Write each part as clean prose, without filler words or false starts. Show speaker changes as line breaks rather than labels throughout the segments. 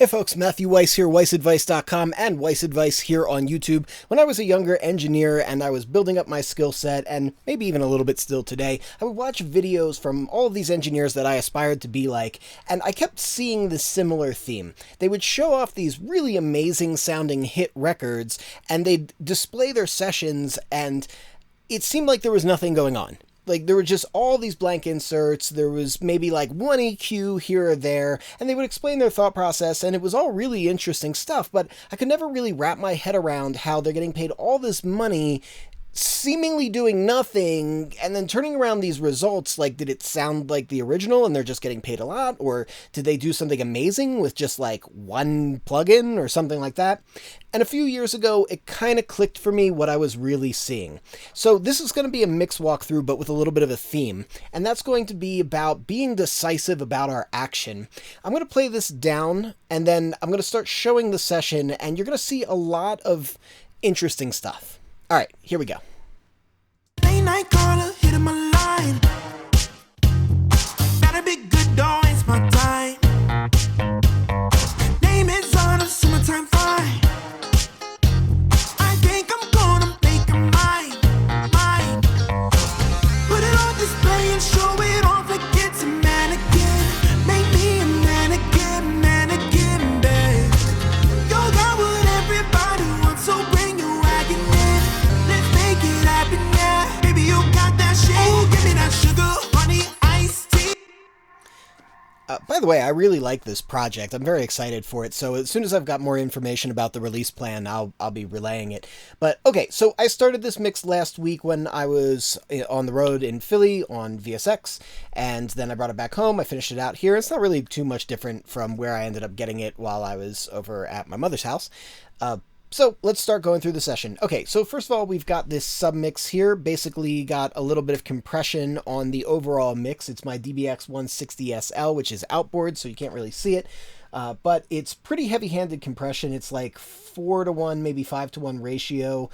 Hey folks, Matthew Weiss here, WeissAdvice.com and WeissAdvice here on YouTube. When I was a younger engineer and I was building up my skill set, and maybe even a little bit still today, I would watch videos from all of these engineers that I aspired to be like, and I kept seeing this similar theme. They would show off these really amazing sounding hit records, and they'd display their sessions, and it seemed like there was nothing going on. Like, there were just all these blank inserts, there was maybe like one EQ here or there, and they would explain their thought process, and it was all really interesting stuff, but I could never really wrap my head around how they're getting paid all this money seemingly doing nothing, and then turning around these results. Like, did it sound like the original and they're just getting paid a lot, or did they do something amazing with just like one plugin or something like that? And a few years ago, it kind of clicked for me what I was really seeing. So this is going to be a mix walkthrough, but with a little bit of a theme, and that's going to be about being decisive about our action. I'm going to play this down, and then I'm going to start showing the session, and you're going to see a lot of interesting stuff. All right, here we go.
Late night caller, hitting my line. Better be good, don't waste my time. Name is on a summertime fine. I think I'm gonna make a mine. Put it on display and show it off like it's a mannequin. Make me a mannequin, babe. You got what everybody wants, so bring your wagon in. Let's make it happen, yeah. Baby, you got that shit. Oh, give me that sugar, honey, iced tea.
By the way, I really like this project. I'm very excited for it. So as soon as I've got more information about the release plan, I'll be relaying it. But okay, so I started this mix last week when I was on the road in Philly on VSX, and then I brought it back home. I finished it out here. It's not really too much different from where I ended up getting it while I was over at my mother's house. So let's start going through the session. Okay, so first of all, we've got this submix here. Basically got a little bit of compression on the overall mix. It's my DBX 160SL, which is outboard, so you can't really see it. But it's pretty heavy-handed compression. It's like 4-to-1, maybe 5-to-1 ratio,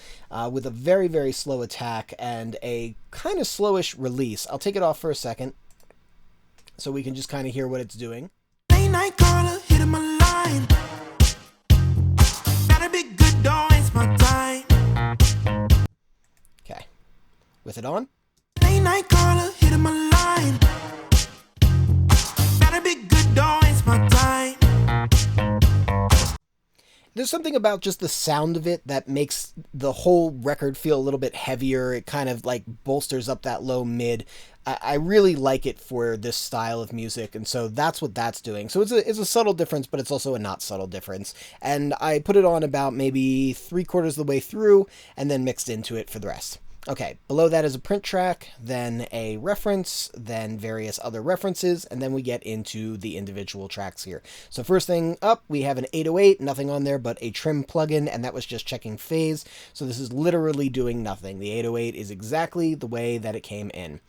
with a very, very slow attack and a kind of slowish release. I'll take it off for a second so we can just kind of hear what it's doing.
Late night caller, hitting my line. Better be good, don't waste my time.
Okay, with it on.
Late night caller, hitting my line. Better be good, don't waste my time.
There's something about just the sound of it that makes the whole record feel a little bit heavier. It kind of like bolsters up that low mid. I really like it for this style of music, and so that's what that's doing. So it's a subtle difference, but it's also a not subtle difference. And I put it on about maybe 3/4 of the way through, and then mixed into it for the rest. Okay, below that is a print track, then a reference, then various other references, and then we get into the individual tracks here. So first thing up, we have an 808, nothing on there but a trim plugin, and that was just checking phase. So this is literally doing nothing. The 808 is exactly the way that it came in.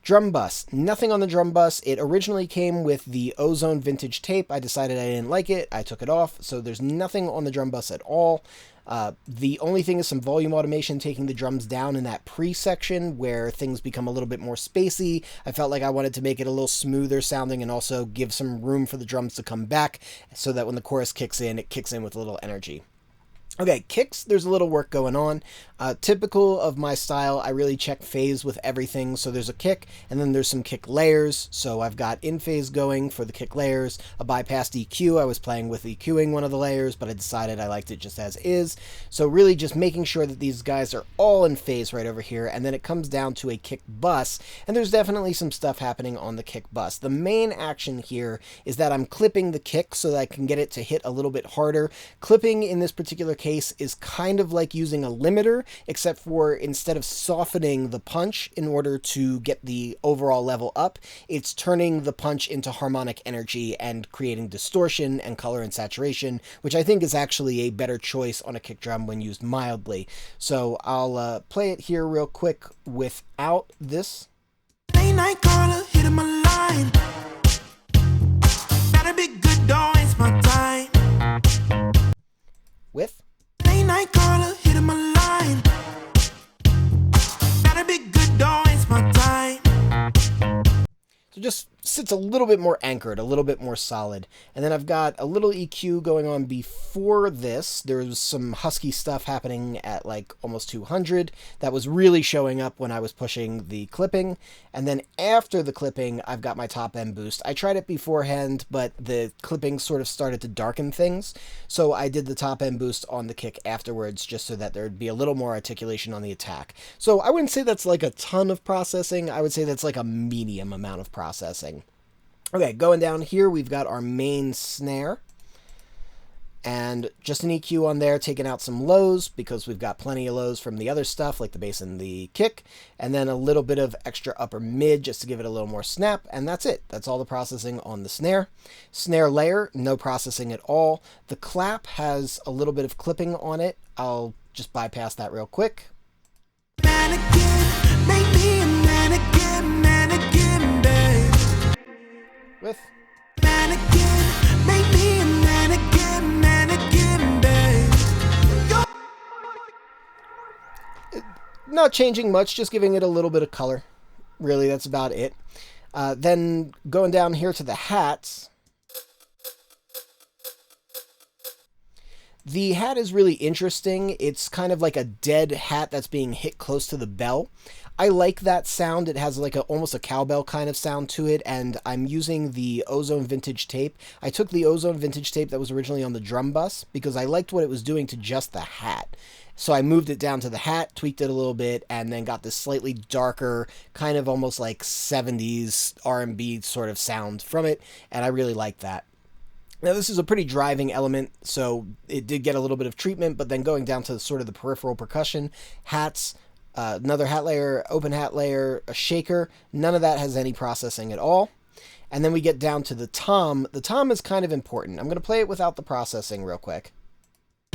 Drum bus, nothing on the drum bus. It originally came with the Ozone vintage tape. I decided I didn't like it. I took it off, so there's nothing on the drum bus at all. The only thing is some volume automation, taking the drums down in that pre-section where things become a little bit more spacey. I felt like I wanted to make it a little smoother sounding and also give some room for the drums to come back so that when the chorus kicks in, it kicks in with a little energy. Okay, kicks, there's a little work going on. Typical of my style, I really check phase with everything. So there's a kick, and then there's some kick layers. So I've got in phase going for the kick layers, a bypassed EQ. I was playing with EQing one of the layers, but I decided I liked it just as is. So really just making sure that these guys are all in phase right over here, and then it comes down to a kick bus, and there's definitely some stuff happening on the kick bus. The main action here is that I'm clipping the kick so that I can get it to hit a little bit harder. Clipping in this particular case is kind of like using a limiter, except for instead of softening the punch in order to get the overall level up, it's turning the punch into harmonic energy and creating distortion and color and saturation, which I think is actually a better choice on a kick drum when used mildly. So I'll play it here real quick without this.
Late night caller, hitting my line. Better be good, don't waste my time.
With.
Late night caller, hitting my line. Better be good, don't waste my time.
So just sits a little bit more anchored, a little bit more solid. And then I've got a little EQ going on before this. There was some husky stuff happening at like almost 200 that was really showing up when I was pushing the clipping. And then after the clipping, I've got my top end boost. I tried it beforehand, but the clipping sort of started to darken things. So I did the top end boost on the kick afterwards, just so that there'd be a little more articulation on the attack. So I wouldn't say that's like a ton of processing. I would say that's like a medium amount of processing. Okay, going down here, we've got our main snare. And just an EQ on there, taking out some lows, because we've got plenty of lows from the other stuff, like the bass and the kick. And then a little bit of extra upper mid, just to give it a little more snap. And that's it. That's all the processing on the snare. Snare layer, no processing at all. The clap has a little bit of clipping on it. I'll just bypass that real quick.
Mannequin, make me a mannequin, mannequin, babe.
With
Mannequin, make me a mannequin, mannequin, babe.
not changing much, just giving it a little bit of color. Really, that's about it. Then going down here to the hats. The hat is really interesting. It's kind of like a dead hat that's being hit close to the bell. I like that sound. It has like almost a cowbell kind of sound to it, and I'm using the Ozone vintage tape. I took the Ozone vintage tape that was originally on the drum bus because I liked what it was doing to just the hat. So I moved it down to the hat, tweaked it a little bit, and then got this slightly darker, kind of almost like 70s R&B sort of sound from it, and I really like that. Now, this is a pretty driving element, so it did get a little bit of treatment, but then going down to sort of the peripheral percussion, hats, another hat layer, open hat layer, a shaker, none of that has any processing at all. And then we get down to the tom. The tom is kind of important. I'm going to play it without the processing real quick.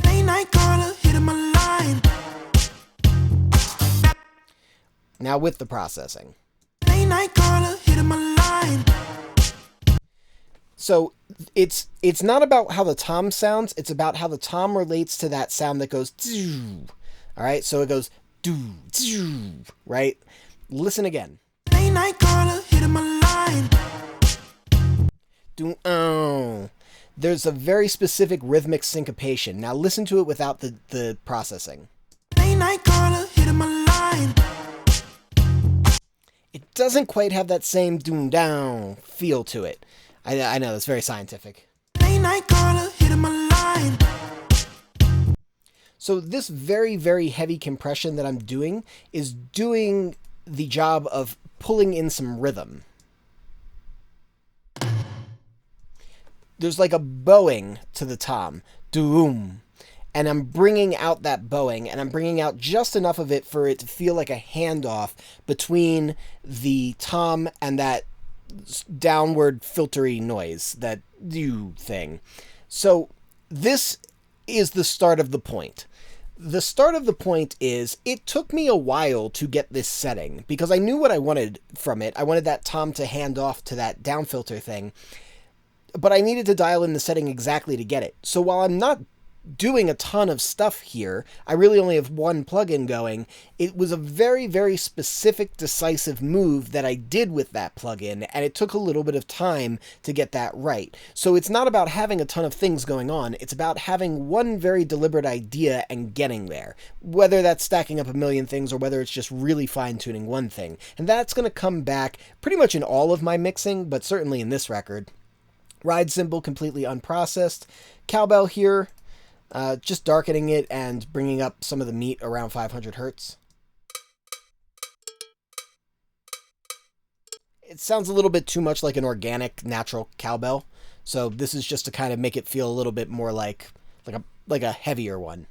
Late night caller, hitting my line.
Now with the processing.
Late night caller, hitting my line.
So it's not about how the tom sounds, it's about how the tom relates to that sound that goes doo. All right, so it goes doo, doo, right? Listen again.
Late night caller, hitting my line.
Doo, oh. There's a very specific rhythmic syncopation. Now listen to it without the processing.
Late night caller, hitting my line.
It doesn't quite have that same doom down feel to it. I know, that's very scientific.
Late night caller, hitting my line.
So this very, very heavy compression that I'm doing is doing the job of pulling in some rhythm. There's like a bowing to the tom. Doom. And I'm bringing out that bowing, and I'm bringing out just enough of it for it to feel like a handoff between the tom and that downward filtery noise, that do thing. So this is the start of the point. The start of the point is it took me a while to get this setting because I knew what I wanted from it. I wanted that tom to hand off to that down filter thing, but I needed to dial in the setting exactly to get it. So while I'm not doing a ton of stuff here, I really only have one plugin going. It was a very, very specific, decisive move that I did with that plugin, and it took a little bit of time to get that right. So it's not about having a ton of things going on, it's about having one very deliberate idea and getting there. Whether that's stacking up a million things or whether it's just really fine-tuning one thing. And that's going to come back pretty much in all of my mixing, but certainly in this record. Ride cymbal completely unprocessed. Cowbell here. Just darkening it and bringing up some of the meat around 500 hertz. It sounds a little bit too much like an organic, natural cowbell, so this is just to kind of make it feel a little bit more like a heavier one.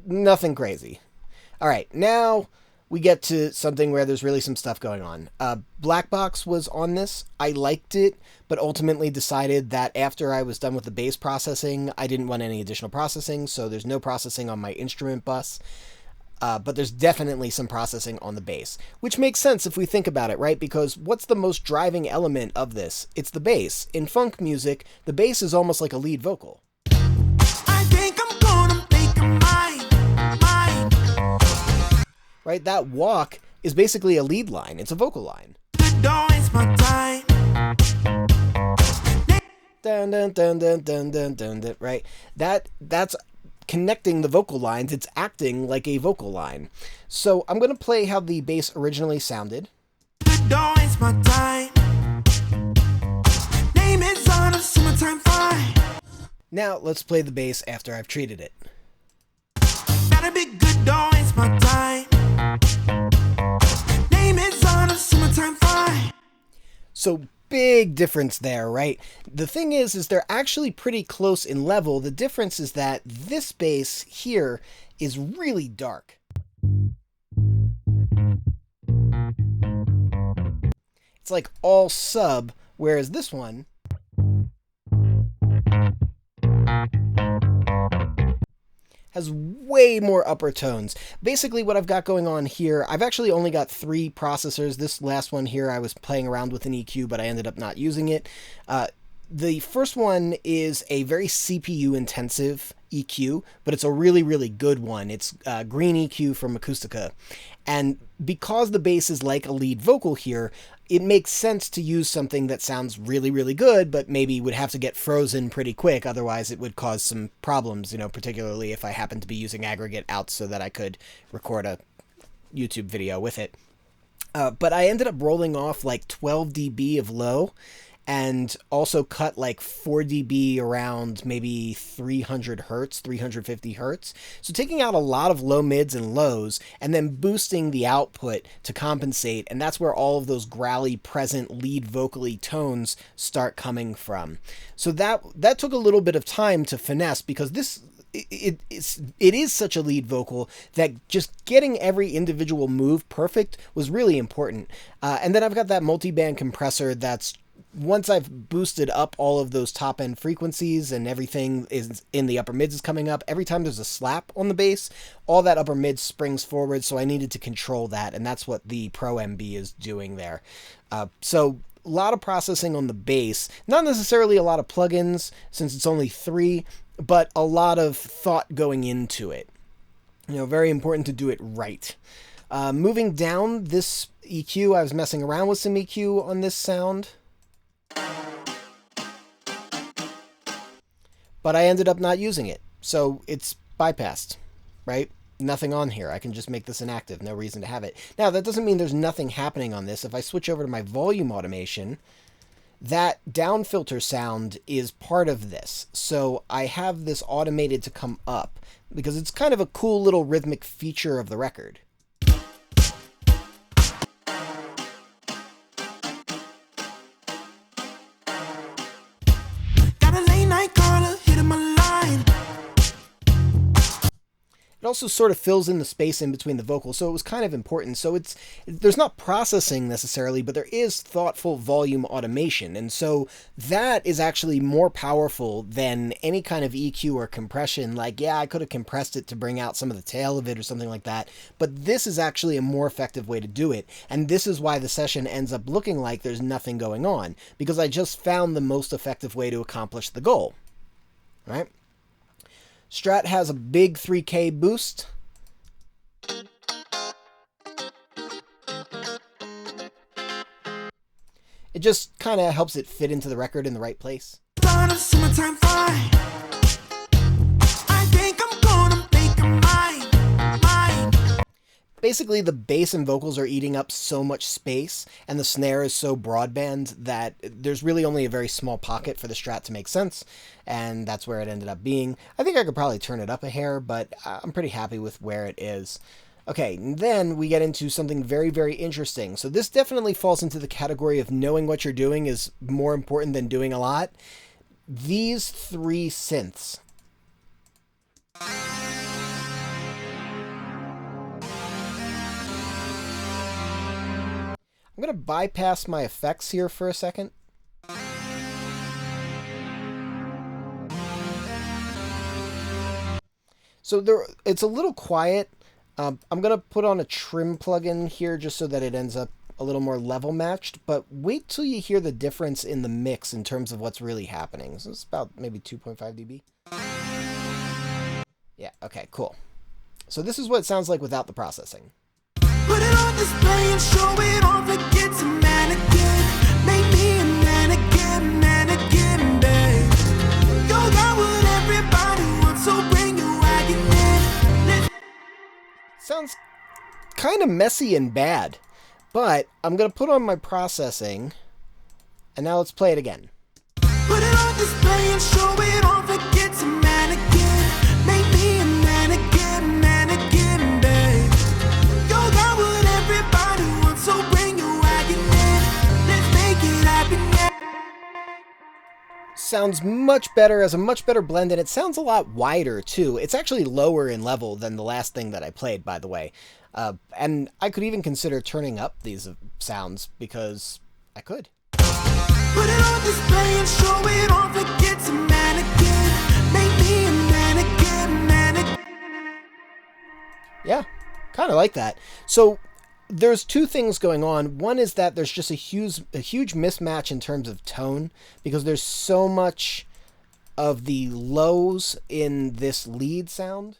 Nothing crazy. All right, now we get to something where there's really some stuff going on. Black Box was on this. I liked it, but ultimately decided that after I was done with the bass processing, I didn't want any additional processing, so there's no processing on my instrument bus. But there's definitely some processing on the bass, which makes sense if we think about it, right? Because what's the most driving element of this? It's the bass. In funk music, the bass is almost like a lead vocal.
I think I'm gonna make a mine.
Right? That walk is basically a lead line. It's a vocal line.
Don't waste my time.
Dun, dun, dun, dun, dun, dun, dun, dun, right? That's connecting the vocal lines. It's acting like a vocal line. So I'm going to play how the bass originally sounded.
Don't waste my time. Name is on a summertime fire.
Now let's play the bass after I've treated it.
Gotta be good, don't waste my time. Name is on a summertime fire.
So big difference there, right? The thing is they're actually pretty close in level. The difference is that this bass here is really dark. It's like all sub, whereas this one has way more upper tones. Basically what I've got going on here, I've actually only got 3 processors. This last one here, I was playing around with an EQ, but I ended up not using it. The first one is a very CPU intensive EQ, but it's a really, really good one. It's green EQ from Acoustica. And because the bass is like a lead vocal here, it makes sense to use something that sounds really, really good, but maybe would have to get frozen pretty quick. Otherwise, it would cause some problems, particularly if I happen to be using aggregate out so that I could record a YouTube video with it. But I ended up rolling off like 12 dB of low, and also cut like 4 dB around maybe 300 hertz, 350 hertz. So taking out a lot of low mids and lows, and then boosting the output to compensate, and that's where all of those growly, present, lead vocally tones start coming from. So that took a little bit of time to finesse, because it is such a lead vocal that just getting every individual move perfect was really important. And then I've got that multi-band compressor that's, once I've boosted up all of those top end frequencies and everything is in the upper mids is coming up, every time there's a slap on the bass, all that upper mid springs forward. So I needed to control that. And that's what the Pro MB is doing there. So a lot of processing on the bass, not necessarily a lot of plugins since it's only 3, but a lot of thought going into it. Very important to do it right. Moving down this EQ, I was messing around with some EQ on this sound, but I ended up not using it. So it's bypassed, right? Nothing on here. I can just make this inactive. No reason to have it. Now, that doesn't mean there's nothing happening on this. If I switch over to my volume automation, that down filter sound is part of this. So I have this automated to come up because it's kind of a cool little rhythmic feature of the record. It also sort of fills in the space in between the vocals, so it was kind of important. So there's not processing necessarily, but there is thoughtful volume automation, and so that is actually more powerful than any kind of EQ or compression. Like, yeah, I could have compressed it to bring out some of the tail of it or something like that, but this is actually a more effective way to do it, and this is why the session ends up looking like there's nothing going on, because I just found the most effective way to accomplish the goal, right? Strat has a big 3K boost. It just kind of helps it fit into the record in the right place. Basically, the bass and vocals are eating up so much space, and the snare is so broadband that there's really only a very small pocket for the Strat to make sense, and that's where it ended up being. I think I could probably turn it up a hair, but I'm pretty happy with where it is. Okay, then we get into something very, very interesting. So this definitely falls into the category of knowing what you're doing is more important than doing a lot. These 3 synths. I'm going to bypass my effects here for a second. So it's a little quiet. I'm going to put on a trim plugin here just so that it ends up a little more level matched, but wait till you hear the difference in the mix in terms of what's really happening. So it's about maybe 2.5 dB. Yeah, okay, cool. So this is what it sounds like without the processing.
Put it on display and show it off like it's a mannequin. Make me a mannequin, mannequin, babe. You got what everybody wants, so bring your wagon in.
Sounds kind of messy and bad, but I'm going to put on my processing, and now let's play it again.
Put it on display and show it off like it's a mannequin. Make me a mannequin, mannequin, babe. You got what everybody wants, so bring your wagon in. Let's make it happen now.
Sounds much better, as a much better blend, and it sounds a lot wider too. It's actually lower in level than the last thing that I played, by the way. And I could even consider turning up these sounds, because I could.
Put it on display and show it off like it's a mannequin. Make me a mannequin, mannequin.
Yeah, kind of like that. So there's two things going on. One is that there's just a huge mismatch in terms of tone, because there's so much of the lows in this lead sound.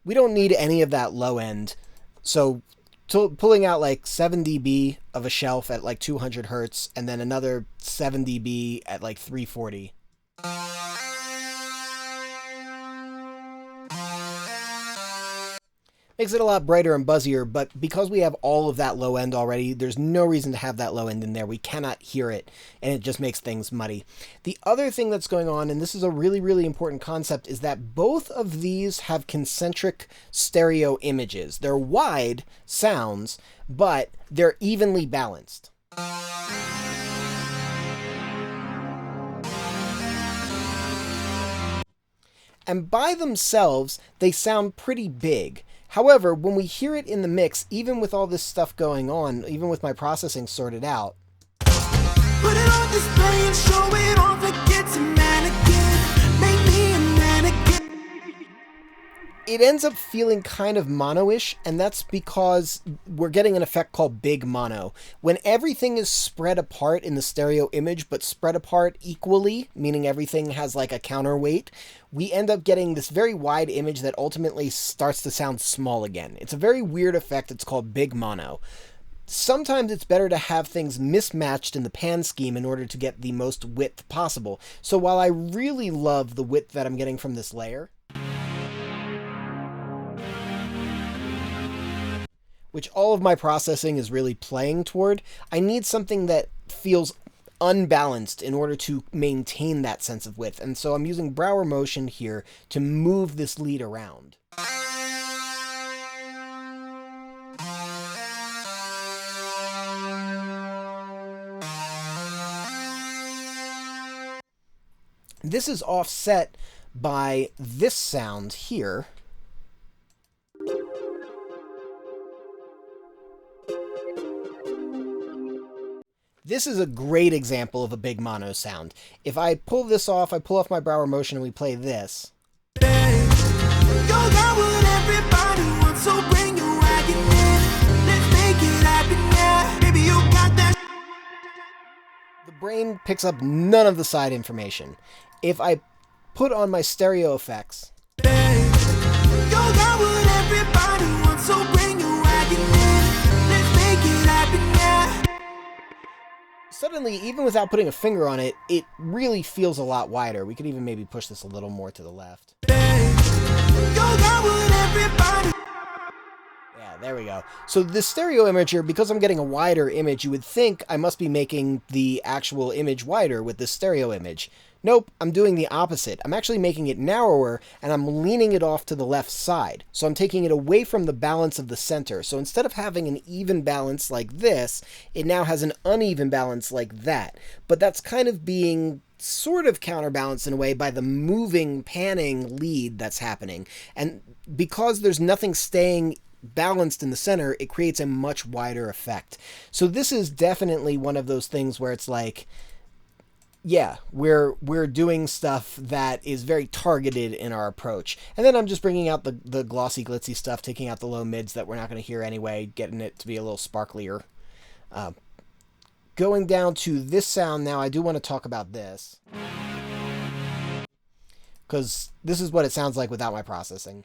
We don't need any of that low end. So pulling out like 7 dB of a shelf at like 200 hertz and then another 7 dB at like 340. Makes it a lot brighter and buzzier, but because we have all of that low end already, there's no reason to have that low end in there. We cannot hear it, and it just makes things muddy. The other thing that's going on, and this is a really, really important concept, is that both of these have concentric stereo images. They're wide sounds, but they're evenly balanced. And by themselves, they sound pretty big. However, when we hear it in the mix, even with all this stuff going on, even with my processing sorted out,
Put it on display and show it off like it's a mannequin. Make me a mannequin.
it ends up feeling kind of mono-ish, and that's because we're getting an effect called big mono. When everything is spread apart in the stereo image, but spread apart equally, meaning everything has like a counterweight, we end up getting this very wide image that ultimately starts to sound small again. It's a very weird effect. It's called big mono. Sometimes it's better to have things mismatched in the pan scheme in order to get the most width possible. So while I really love the width that I'm getting from this layer, which all of my processing is really playing toward, I need something that feels unbalanced in order to maintain that sense of width. And so I'm using brow motion here to move this lead around. This is offset by this sound here. This is a great example of a big mono sound. If I pull this off, I pull off my brow motion and we play this. The brain picks up none of the side information. If I put on my stereo effects, suddenly, even without putting a finger on it, it really feels a lot wider. We could even maybe push this a little more to the left. Yeah, there we go. So the stereo image here, because I'm getting a wider image, you would think I must be making the actual image wider with this stereo image. Nope, I'm doing the opposite. I'm actually making it narrower, and I'm leaning it off to the left side. So I'm taking it away from the balance of the center. So instead of having an even balance like this, it now has an uneven balance like that. But that's kind of being sort of counterbalanced in a way by the moving, panning lead that's happening. And because there's nothing staying balanced in the center, it creates a much wider effect. So this is definitely one of those things where it's like, yeah, we're doing stuff that is very targeted in our approach. And then I'm just bringing out the glossy, glitzy stuff, taking out the low mids that we're not going to hear anyway, getting it to be a little sparklier. Going down to this sound now, I do want to talk about this. because this is what it sounds like without my processing.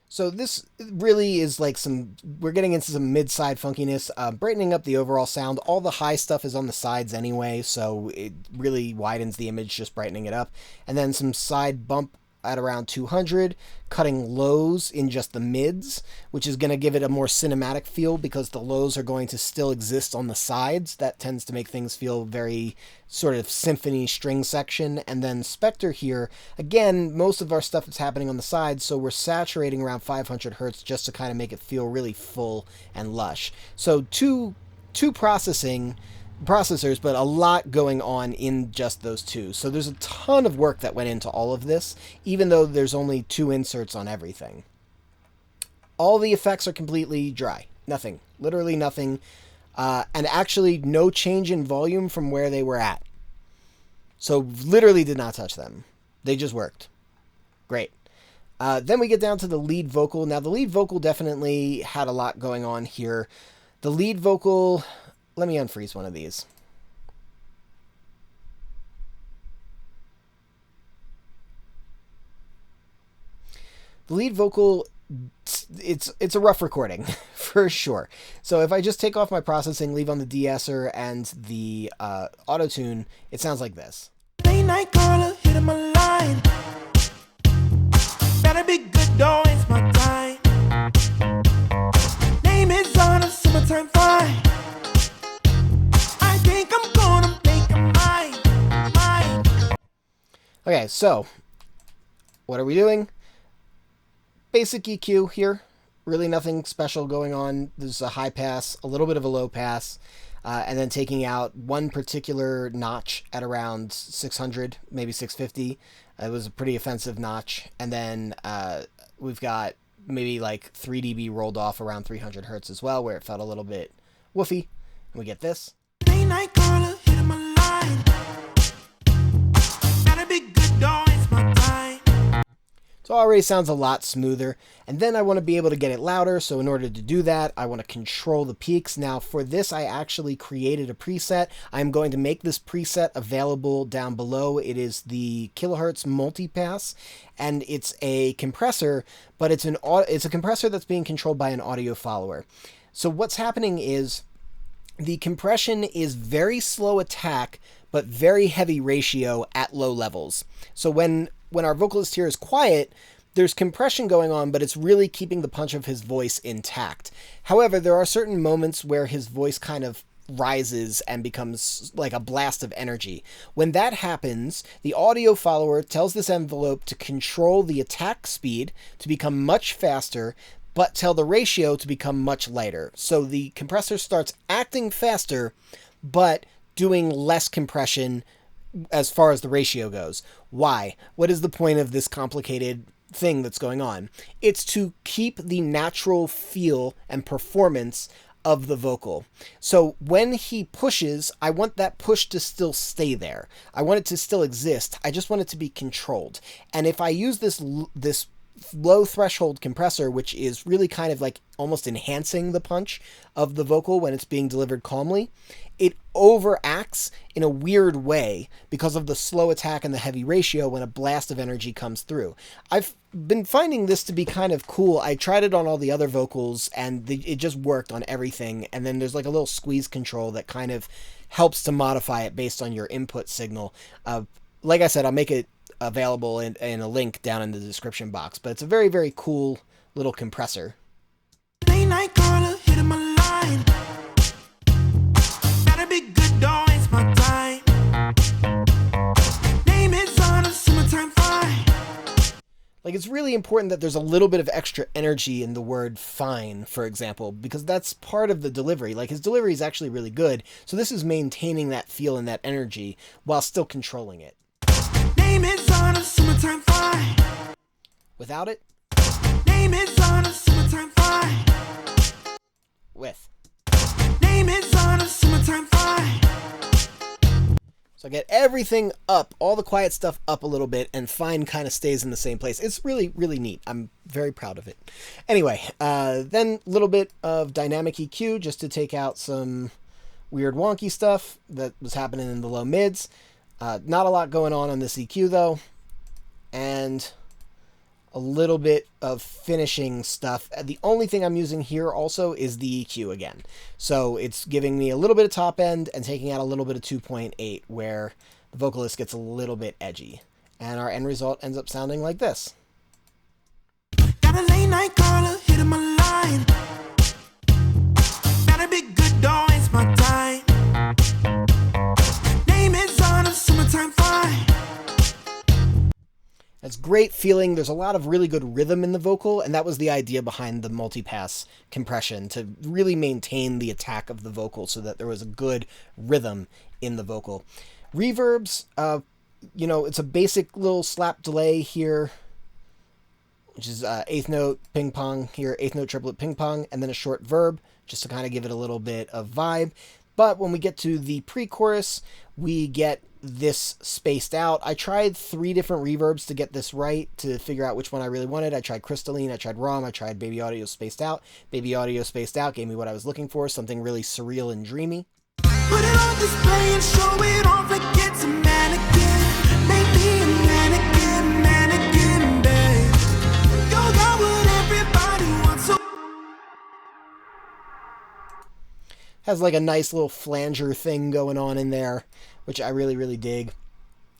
So this really is like we're getting into some mid-side funkiness, brightening up the overall sound. All the high stuff is on the sides anyway, so it really widens the image just brightening it up. And then some side bump at around 200, cutting lows in just the mids, which is going to give it a more cinematic feel because the lows are going to still exist on the sides. That tends to make things feel very sort of symphony string section. And then Spectre here, again, most of our stuff is happening on the sides, so we're saturating around 500 hertz just to kind of make it feel really full and lush. So two processors, but a lot going on in just those two. So there's a ton of work that went into all of this, even though there's only 2 inserts on everything. All the effects are completely dry. Nothing. Literally nothing. And actually no change in volume from where they were at. So literally did not touch them. They just worked. Great. Then we get down to the lead vocal. Now the lead vocal definitely had a lot going on here. The lead vocal... Let me unfreeze one of these. The lead vocal, it's a rough recording, for sure. So if I just take off my processing, leave on the de-esser and the auto-tune, it sounds like this.
Late night caller, hit him a line. Better be good, though, it's my time. Name is on a summertime fine.
Okay, so what are we doing? Basic EQ here. Really nothing special going on. There's a high pass, a little bit of a low pass, and then taking out one particular notch at around 600, maybe 650. It was a pretty offensive notch. And then we've got maybe like 3 dB rolled off around 300 hertz as well, where it felt a little bit woofy. And we get this. So it already sounds a lot smoother. And then I want to be able to get it louder. So in order to do that, I want to control the peaks. Now for this, I actually created a preset. I'm going to make this preset available down below. It is the Kiloheartz multipass, and it's a compressor, but it's a compressor that's being controlled by an audio follower. So what's happening is the compression is very slow attack, but very heavy ratio at low levels. So when our vocalist here is quiet, there's compression going on, but it's really keeping the punch of his voice intact. However, there are certain moments where his voice kind of rises and becomes like a blast of energy. When that happens, the audio follower tells this envelope to control the attack speed to become much faster, but tell the ratio to become much lighter. So the compressor starts acting faster, but doing less compression as far as the ratio goes. Why? What is the point of this complicated thing that's going on? It's to keep the natural feel and performance of the vocal. So when he pushes, I want that push to still stay there. I want it to still exist. I just want it to be controlled. And if I use this low threshold compressor, which is really kind of like almost enhancing the punch of the vocal when it's being delivered calmly, it overacts in a weird way because of the slow attack and the heavy ratio when a blast of energy comes through. I've been finding this to be kind of cool. I tried it on all the other vocals and it just worked on everything. And then there's like a little squeeze control that kind of helps to modify it based on your input signal. Like I said, I'll make it available in a link down in the description box, but it's a very, very cool little compressor.
Late night caller, hit him a line. Gotta be good, though, it's my time. Name is on a summertime fine.
Like, it's really important that there's a little bit of extra energy in the word fine, for example, because that's part of the delivery. Like, his delivery is actually really good, so this is maintaining that feel and that energy while still controlling it.
Name is on a summertime fine.
Without it.
Name is on a summertime fine.
With.
Name is on a summertime fine.
So I get everything up, all the quiet stuff up a little bit, and fine kind of stays in the same place. It's really, really neat. I'm very proud of it. Anyway, then a little bit of dynamic EQ just to take out some weird wonky stuff that was happening in the low mids. Not a lot going on this EQ though. And a little bit of finishing stuff. The only thing I'm using here also is the EQ again. So it's giving me a little bit of top end and taking out a little bit of 2.8 where the vocalist gets a little bit edgy. And our end result ends up sounding like this.
Got a late night caller hitting my line. Better be good, don't waste my time. Name is on a summertime fine.
That's great feeling. There's a lot of really good rhythm in the vocal, and that was the idea behind the multipass compression, to really maintain the attack of the vocal so that there was a good rhythm in the vocal. Reverbs, you know, it's a basic little slap delay here, which is eighth note ping pong here, eighth note triplet ping pong, and then a short verb just to kind of give it a little bit of vibe. But when we get to the pre-chorus, we get this spaced out. I tried 3 different reverbs to get this right, to figure out which one I really wanted. I tried crystalline, I tried ROM, I tried baby audio spaced out. Baby audio spaced out gave me what I was looking for, something really surreal and dreamy.
Put it on display and show it off like it's a mannequin. Maybe a mannequin, mannequin, babe. You got what everybody wants, so
Has like a nice little flanger thing going on in there, which I really, really dig.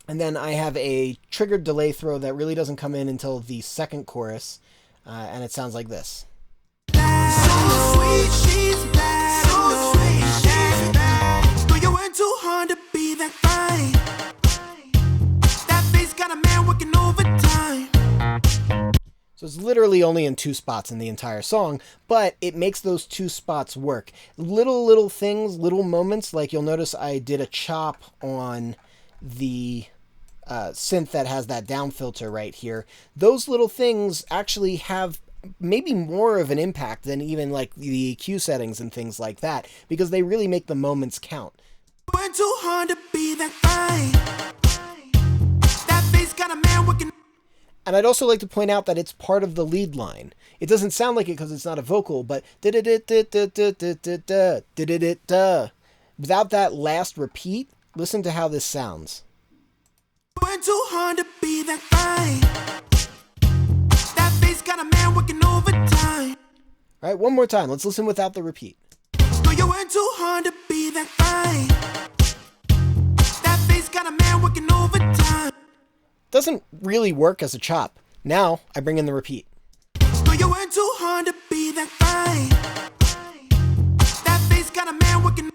And then I have a triggered delay throw that really doesn't come in until the second chorus, and it sounds like this.
so sweet, she's bad. So sweet, she's bad. Though you work too hard to be that fine. That face got a man working overtime.
So it's literally only in 2 spots in the entire song, but it makes those 2 spots work. Little things, little moments, like you'll notice I did a chop on the synth that has that down filter right here. Those little things actually have maybe more of an impact than even like the EQ settings and things like that, because they really make the moments count.
Work too hard to be that fine. That face got a man working.
And I'd also like to point out that it's part of the lead line. It doesn't sound like it because it's not a vocal, but without that last repeat, listen to how this sounds.
Work too hard to be that fine. That face got a man working overtime.
All right, one more time. Let's listen without the repeat.
Though you work too hard to be that fine. That face got a man working overtime.
Doesn't really work as a chop. Now I bring in the repeat.
Though you work too hard to be that fine. That face got a man working.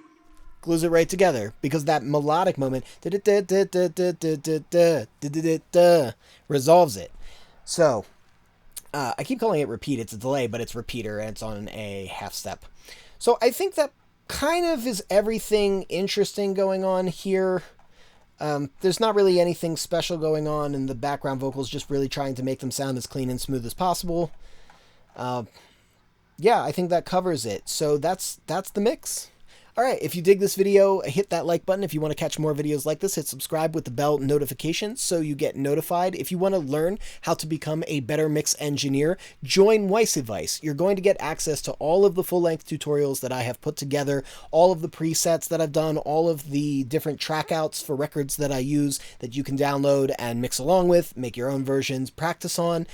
Glues it right together, because that melodic moment resolves it. So I keep calling it repeat. It's a delay, but it's repeater, and it's on a half step. So I think that kind of is everything interesting going on here. There's not really anything special going on, and the background vocals just really trying to make them sound as clean and smooth as possible. Yeah, I think that covers it. So that's the mix. Alright, if you dig this video, hit that like button. If you want to catch more videos like this, hit subscribe with the bell notifications so you get notified. If you want to learn how to become a better mix engineer, join WeissAdvice. You're going to get access to all of the full-length tutorials that I have put together, all of the presets that I've done, all of the different track outs for records that I use that you can download and mix along with, make your own versions, practice on.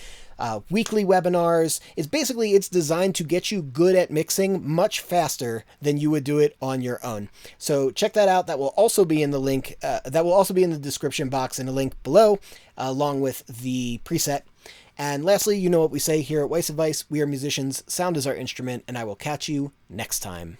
Weekly webinars. It's designed to get you good at mixing much faster than you would do it on your own. So check that out. That will also be in the link. That will also be in the description box and a link below, along with the preset. And lastly, you know what we say here at WeissAdvice. We are musicians. Sound is our instrument, and I will catch you next time.